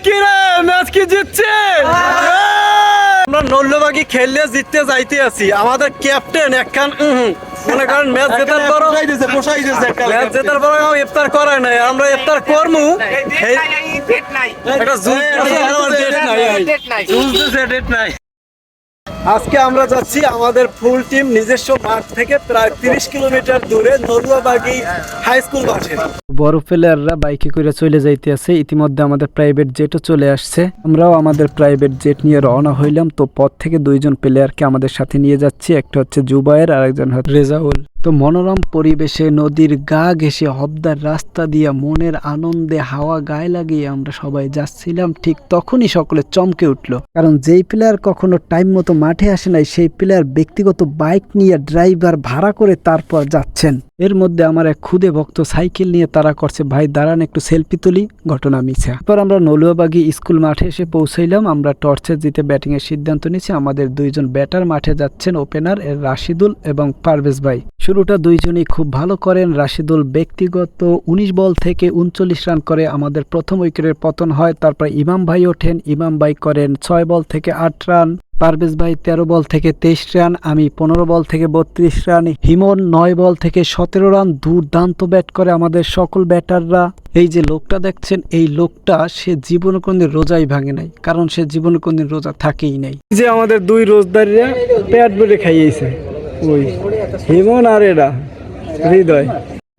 কি রে ম্যাচ কি জিতছে? আমরা নল্লবাগি খেললে জিততে যাইতে আছি। আমাদের ক্যাপ্টেন একখান মনে করেন ম্যাচ জেতার পর ম্যাচ জেতার পর ইফতার করায় নাই। আমরা ইফতার করমু একটা ডেট নাই। আজকে আমরা যাচ্ছি আমাদের ফুল টিম নিজস্ব মাঠ থেকে প্রায় 30 কিলোমিটার দূরে নলুয়াবাগি হাই স্কুল মাঠে। বড় প্লেয়াররা বাইকে করে চলে যাইতে আছে। ইতিমধ্যে আমাদের প্রাইভেট জেটও চলে আসছে। আমরাও আমাদের প্রাইভেট জেট নিয়ে রওনা হইলাম। তো পথ থেকে দুইজন প্লেয়ারকে আমাদের সাথে নিয়ে যাচ্ছি। একটা হচ্ছে জুবায়ের আর একজন হচ্ছে রেজাউল। তো মনোরম পরিবেশে নদীর গা ঘেঁষে হবদার রাস্তা দিয়ে মনের আনন্দে হাওয়া গায়ে লাগিয়ে আমরা সবাই যাচ্ছিলাম। ঠিক তখনই সকলে চমকে উঠলো, কারণ যেই প্লেয়ার কখনো টাইম মতো মাঠে আসে নাই সেই প্লেয়ার ব্যক্তিগত বাইক নিয়ে ড্রাইভার ভাড়া করে তারপর যাচ্ছেন। এর মধ্যে আমার এক খুদে ভক্ত সাইকেল নিয়ে তারা করছে, ভাই দাঁড়ান একটু সেলফি তুলি। ঘটনা মিছা। এরপর আমরা নলুয়াবাগি স্কুল মাঠে এসে পৌঁছাইলাম। আমরা টর্চে জিতে ব্যাটিং এর সিদ্ধান্ত নিয়েছি। আমাদের দুইজন ব্যাটার মাঠে যাচ্ছেন, ওপেনার রাশিদুল এবং পারভেজ ভাই। শুরুটা দুইজনই খুব ভালো করেন। রাশিদুল ব্যক্তিগত 19 বল থেকে 39 রান করে আমাদের প্রথম উইকেটের পতন হয়। তারপর ইমাম ভাই ওঠেন, ইমাম ভাই করেন 6 বল থেকে 8 রান। পারভেজ ভাই 13 বল থেকে 23 রান, আমি 15 বল থেকে 32 রান, হিমন 9 বল থেকে 17 রান। দুর্দান্ত ব্যাট করে আমাদের সকল ব্যাটাররা। এই যে লোকটা দেখছেন, এই লোকটা সে জীবনে কোনদিন রোজাই ভাঙে নাই, কারণ সে জীবনে কোনদিন রোজা থাকেই নাই। যে আমাদের দুই রোজদারিরা পেট ভরে খাইয়েছে, ওই হিমন আর এরা হৃদয়।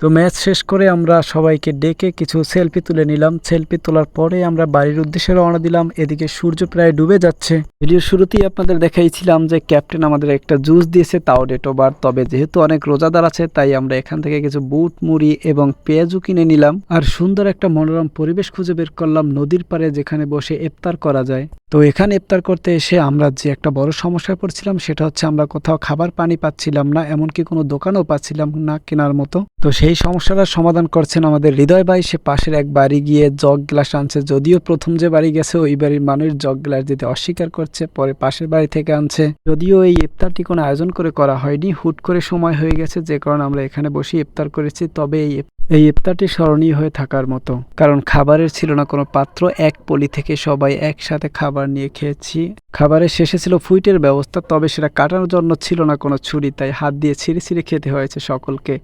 তো ম্যাচ শেষ করে আমরা সবাইকে ডেকে কিছু সেলফি তুলে নিলাম। সেলফি তোলার পরে আমরা বাড়ির উদ্দেশ্যে রওনা দিলাম। এদিকে সূর্য প্রায় ডুবে যাচ্ছে। ভিডিওর শুরুতেই আপনাদের দেখাইছিলাম যে ক্যাপ্টেন আমাদের একটা জুস দিয়েছে, তাও ডেট ওভার। তবে যেহেতু অনেক রোজাদার আছে তাই আমরা এখান থেকে কিছু বুট, মুড়ি এবং পেঁয়াজও কিনে নিলাম। আর সুন্দর একটা মনোরম পরিবেশ খুঁজে বের করলাম নদীর পাড়ে, যেখানে বসে ইফতার করা যায়। তো এখানে ইফতার করতে এসে আমরা যে একটা বড় সমস্যায় পড়ছিলাম সেটা হচ্ছে আমরা কোথাও খাবার পানি পাচ্ছিলাম না, এমনকি কোনো দোকানও পাচ্ছিলাম না কেনার মতো। তো সেই সমস্যাটার সমাধান করছেন আমাদের হৃদয় ভাই। সে পাশের এক বাড়ি গিয়ে জগ গ্লাস আনছে। যদিও প্রথম যে বাড়ি গেছে ওই বাড়ির মানুষ জগ গ্লাস দিতে অস্বীকার করছে, পরে পাশের বাড়ি থেকে আনছে। যদিও এই ইফতারটি কোনো আয়োজন করে করা হয়নি, হুট করে সময় হয়ে গেছে, যে কারণে আমরা এখানে বসে ইফতার করেছি। তবে এই ইফতারটি স্মরণীয় হয়ে থাকার মতো, কারণ খাবারের ছিল না কোনো পাত্র। এক পলি থেকে সবাই একসাথে খাবার নিয়ে খেয়েছি। খাবারের শেষে ছিল ফুইটের ব্যবস্থা, তবে সেটা কাটানোর জন্য ছিল না কোনো ছুরি, তাই হাত দিয়ে ছিঁড়ে ছিঁড়ে খেতে হয়েছে সকলকে।